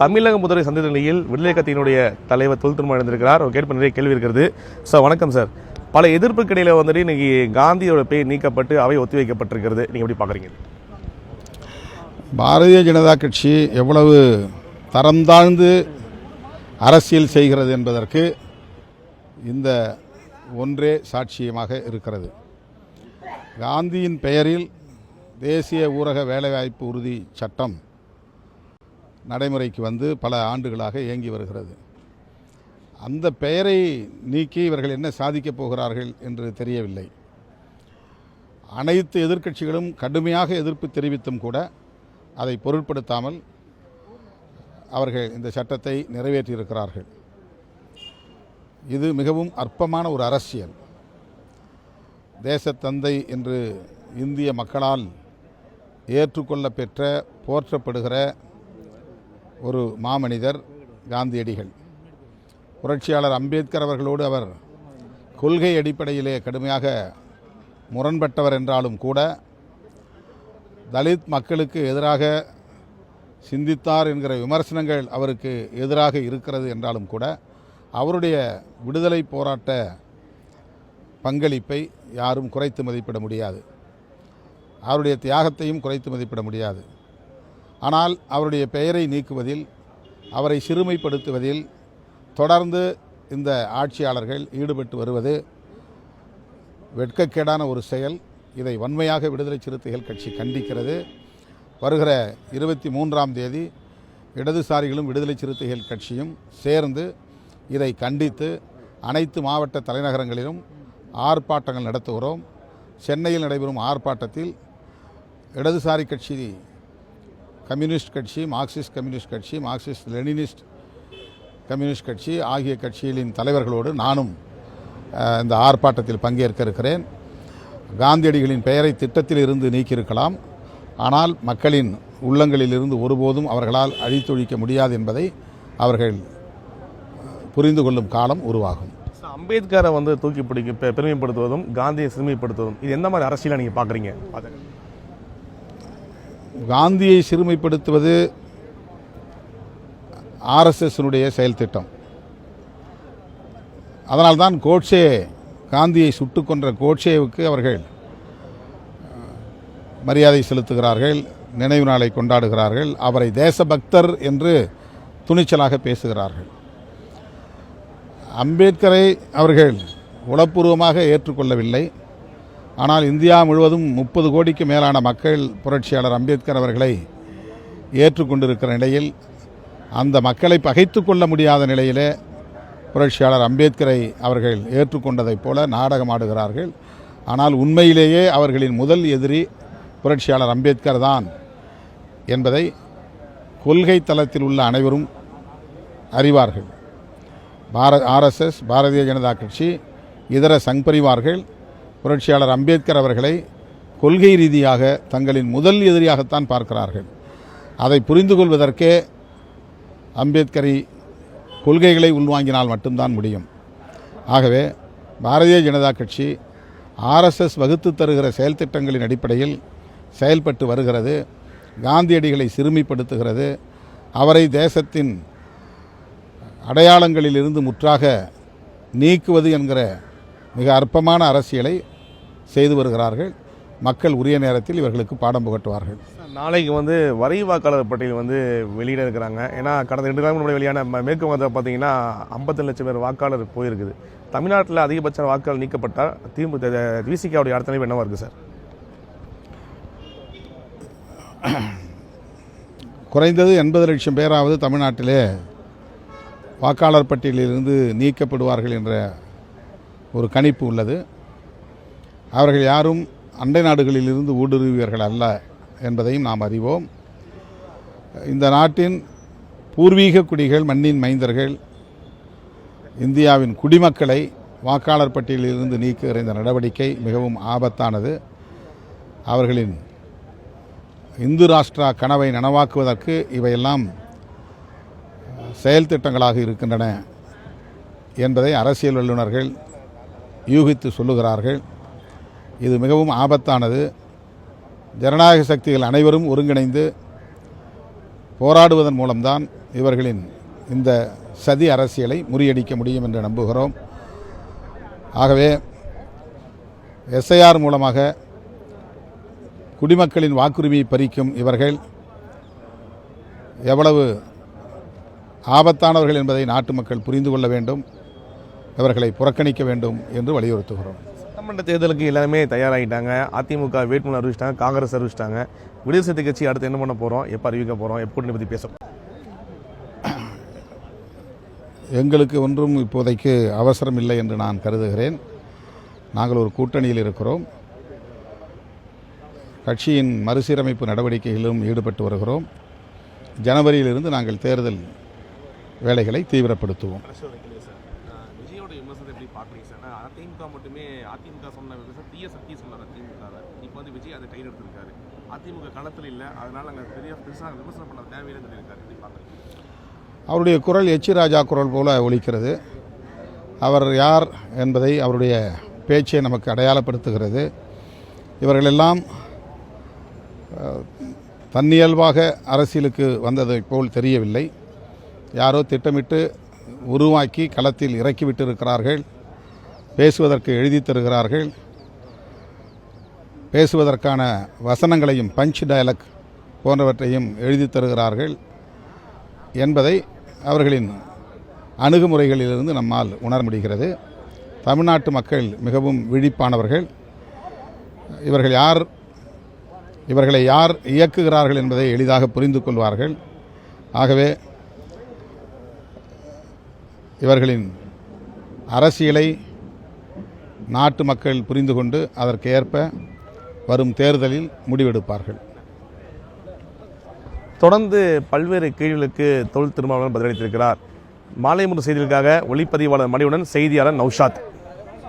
தமிழக முதல்வரை சந்தித்த நிலையில் விடுதலை கட்சியினுடைய தலைவர் தொல் திரும்ப எழுந்திருக்கிறார். அவர் கேட்ப நிறைய கேள்வி இருக்கிறது. சார் வணக்கம் சார். பல எதிர்ப்புக்கு இடையில வந்துட்டு இன்னைக்கு காந்தியோட பெயர் நீக்கப்பட்டு அவை ஒத்தி வைக்கப்பட்டிருக்கிறது. நீங்கள் எப்படி பார்க்குறீங்க? பாரதிய ஜனதா கட்சி எவ்வளவு தரம் தாழ்ந்து அரசியல் செய்கிறது என்பதற்கு இந்த ஒன்றே சாட்சியமாக இருக்கிறது. காந்தியின் பெயரில் தேசிய ஊரக வேலைவாய்ப்பு உறுதி சட்டம் நடைமுறைக்கு வந்து பல ஆண்டுகளாக இயங்கி வருகிறது. அந்த பெயரை நீக்கி இவர்கள் என்ன சாதிக்கப் போகிறார்கள் என்று தெரியவில்லை. அனைத்து எதிர்க்கட்சிகளும் கடுமையாக எதிர்ப்பு தெரிவித்தும் கூட அதை பொருட்படுத்தாமல் அவர்கள் இந்த சட்டத்தை நிறைவேற்றியிருக்கிறார்கள். இது மிகவும் அற்பமான ஒரு அரசியல். தேசத்தந்தை என்று இந்திய மக்களால் ஏற்றுக்கொள்ள பெற்ற போற்றப்படுகிற ஒரு மாமனிதர் காந்தியடிகள். புரட்சியாளர் அம்பேத்கர் அவர்களோடு அவர் கொள்கை அடிப்படையிலே கடுமையாக முரண்பட்டவர் என்றாலும் கூட தலித் மக்களுக்கு எதிராக சிந்தித்தார் என்கிற விமர்சனங்கள் அவருக்கு எதிராக இருக்கிறது என்றாலும் கூட அவருடைய விடுதலை போராட்ட பங்களிப்பை யாரும் குறைத்து மதிப்பிட முடியாது. அவருடைய தியாகத்தையும் குறைத்து மதிப்பிட முடியாது. ஆனால் அவருடைய பெயரை நீக்குவதில், அவரை சிறுமைப்படுத்துவதில் தொடர்ந்து இந்த ஆட்சியாளர்கள் ஈடுபட்டு வருவது வெட்கக்கேடான ஒரு செயல். இதை வன்மையாக விடுதலை சிறுத்தைகள் கட்சி கண்டிக்கிறது. வருகிற 23ஆம் தேதி இடதுசாரிகளும் விடுதலை சிறுத்தைகள் கட்சியும் சேர்ந்து இதை கண்டித்து அனைத்து மாவட்ட தலைநகரங்களிலும் ஆர்ப்பாட்டங்கள் நடத்துகிறோம். சென்னையில் நடைபெறும் ஆர்ப்பாட்டத்தில் இடதுசாரி கட்சி, கம்யூனிஸ்ட் கட்சி, மார்க்சிஸ்ட் கம்யூனிஸ்ட் கட்சி, மார்க்சிஸ்ட் லெனினிஸ்ட் கம்யூனிஸ்ட் கட்சி ஆகிய கட்சிகளின் தலைவர்களோடு நானும் இந்த ஆர்ப்பாட்டத்தில் பங்கேற்க இருக்கிறேன். காந்தியடிகளின் பெயரை திட்டத்தில் இருந்து நீக்கியிருக்கலாம், ஆனால் மக்களின் உள்ளங்களில் இருந்து ஒருபோதும் அவர்களால் அழித்தொழிக்க முடியாது என்பதை அவர்கள் புரிந்து கொள்ளும் காலம் உருவாகும். அம்பேத்கரை தூக்கி பிடிக்க பெருமைப்படுத்துவதும் காந்தியை சிறுமைப்படுத்துவதும் இது எந்த மாதிரி அரசியலை நீங்கள் பார்க்குறீங்க? காந்தியை சிறுமைப்படுத்துவது ஆர்எஸ்எஸ்னுடைய செயல் திட்டம். அதனால்தான் கோட்சே, காந்தியை சுட்டு கொன்ற கோட்சேவுக்கு அவர்கள் மரியாதை செலுத்துகிறார்கள், நினைவு நாளை கொண்டாடுகிறார்கள், அவரை தேசபக்தர் என்று துணிச்சலாக பேசுகிறார்கள். அம்பேத்கரை அவர்கள் உளப்பூர்வமாக ஏற்றுக்கொள்ளவில்லை. ஆனால் இந்தியா முழுவதும் 30 கோடிக்கு மேலான மக்கள் புரட்சியாளர் அம்பேத்கர் அவர்களை ஏற்றுக்கொண்டிருக்கிற நிலையில், அந்த மக்களை பகைத்து கொள்ள முடியாத நிலையிலே புரட்சியாளர் அம்பேத்கரை அவர்கள் ஏற்றுக்கொண்டதைப் போல நாடகமாடுகிறார்கள். ஆனால் உண்மையிலேயே அவர்களின் முதல் எதிரி புரட்சியாளர் அம்பேத்கர் தான் என்பதை கொள்கை தளத்தில் உள்ள அனைவரும் அறிவார்கள். ஆர்எஸ்எஸ், பாரதிய ஜனதா கட்சி, இதர சங் பரிவார்கள் புரட்சியாளர் அம்பேத்கர் அவர்களை கொள்கை ரீதியாக தங்களின் முதல் எதிரியாகத்தான் பார்க்கிறார்கள். அதை புரிந்து கொள்வதற்கே அம்பேத்கரி கொள்கைகளை உள்வாங்கினால் மட்டும்தான் முடியும். ஆகவே பாரதிய ஜனதா கட்சி ஆர்எஸ்எஸ் வகுத்து தருகிற செயல் திட்டங்களின் அடிப்படையில் செயல்பட்டு வருகிறது. காந்தியடிகளை சிறுமிப்படுத்துகிறது. அவரை தேசத்தின் அடையாளங்களிலிருந்து முற்றாக நீக்குவது என்கிற மிக அற்பமான அரசியலை செய்து வருகிறார்கள். மக்கள் உரிய நேரத்தில் இவர்களுக்கு பாடம் புகட்டுவார்கள். நாளைக்கு வரி வாக்காளர் பட்டியல் வெளியிட இருக்கிறாங்க. ஏன்னா கடந்த 2 நாள் முன்னாடி வெளியான மேற்கு வங்கத்தில் பார்த்தீங்கன்னா 50 லட்சம் பேர் வாக்காளர் போயிருக்குது. தமிழ்நாட்டில் அதிகபட்ச வாக்காளர் நீக்கப்பட்டால் விசிகாவுடைய அடுத்த நிலை என்னவா இருக்குது சார்? குறைந்தது 80 லட்சம் பேராவது தமிழ்நாட்டிலே வாக்காளர் பட்டியலிலிருந்து நீக்கப்படுவார்கள் என்ற ஒரு கணிப்பு உள்ளது. அவர்கள் யாரும் அண்டை நாடுகளிலிருந்து ஊடுருவியவர்கள் அல்ல என்பதையும் நாம் அறிவோம். இந்த நாட்டின் பூர்வீக குடிகள், மண்ணின் மைந்தர்கள், இந்தியாவின் குடிமக்களை வாக்காளர் பட்டியலிலிருந்து நீக்குகிற இந்த நடவடிக்கை மிகவும் ஆபத்தானது. அவர்களின் இந்து ராஷ்டிரா கனவை நனவாக்குவதற்கு இவையெல்லாம் செயல் திட்டங்களாக இருக்கின்றன என்பதை அரசியல் வல்லுநர்கள் யூகித்து சொல்லுகிறார்கள். இது மிகவும் ஆபத்தானது. ஜனநாயக சக்திகள் அனைவரும் ஒருங்கிணைந்து போராடுவதன் மூலம்தான் இவர்களின் இந்த சதி அரசியலை முறியடிக்க முடியும் என்று நம்புகிறோம். ஆகவே எஸ்ஐஆர் மூலமாக குடிமக்களின் வாக்குரிமையை பறிக்கும் இவர்கள் எவ்வளவு ஆபத்தானவர்கள் என்பதை நாட்டு மக்கள் புரிந்து கொள்ள வேண்டும், இவர்களை புறக்கணிக்க வேண்டும் என்று வலியுறுத்துகிறோம். சட்டமன்ற தேர்தலுக்கு எல்லாருமே தயாராகிட்டாங்க. அதிமுக வேட்புமனு அறிவிச்சிட்டாங்க, காங்கிரஸ் அறிவிச்சிட்டாங்க. விடுதலை சிறுத்தை கட்சி அடுத்து என்ன பண்ண போகிறோம், எப்போ அறிவிக்க போகிறோம், எப்போ கூட்டணி பற்றி பேச போகிறோம்? எங்களுக்கு ஒன்றும் இப்போதைக்கு அவசரம் இல்லை என்று நான் கருதுகிறேன். நாங்கள் ஒரு கூட்டணியில் இருக்கிறோம். கட்சியின் மறுசீரமைப்பு நடவடிக்கைகளிலும் ஈடுபட்டு வருகிறோம். ஜனவரியிலிருந்து நாங்கள் தேர்தல் வேலைகளை தீவிரப்படுத்துவோம். விஜயோட விமர்சனத்தை எப்படி பார்க்குறீங்க சார்? அதிமுக மட்டுமே அதிமுக சொன்ன தீய சக்தி சொன்னார் அதிமுக. இப்போ வந்து விஜய் அதை கையில் எடுத்திருக்காரு. அதிமுக களத்தில் இல்லை, அதனால் நாங்கள் பெருசாக விமர்சனம் பண்ண தேவையில்லைன்னு சொல்லியிருக்காரு. எப்படி பார்க்குறீங்க? அவருடைய குரல் எச்சி ராஜா குரல் போல ஒலிக்கிறது. அவர் யார் என்பதை அவருடைய பேச்சை நமக்கு அடையாளப்படுத்துகிறது. இவர்களெல்லாம் தன்னியல்பாக அரசியலுக்கு வந்ததை போல் தெரியவில்லை. யாரோ திட்டமிட்டு உருவாக்கி களத்தில் இறக்கிவிட்டிருக்கிறார்கள். பேசுவதற்கு எழுதி தருகிறார்கள். பேசுவதற்கான வசனங்களையும் பஞ்ச் டயலாக் போன்றவற்றையும் எழுதி தருகிறார்கள் என்பதை அவர்களின் அணுகுமுறைகளிலிருந்து நம்மால் உணர முடிகிறது. தமிழ்நாட்டு மக்கள் மிகவும் விழிப்பானவர்கள். இவர்களை யார் இயக்குகிறார்கள் என்பதை எளிதாக புரிந்து கொள்வார்கள். ஆகவே இவர்களின் அரசியலை நாட்டு மக்கள் புரிந்து கொண்டு அதற்கு ஏற்ப வரும் தேர்தலில் முடிவெடுப்பார்கள். தொடர்ந்து பல்வேறு கேள்விகளுக்கு தொல் திருமாவளவன் பதிலளித்திருக்கிறார். மாலை முரசு செய்திகளுக்காக ஒளிப்பதிவாளர் மணியுடன் செய்தியாளர் நௌஷாத்.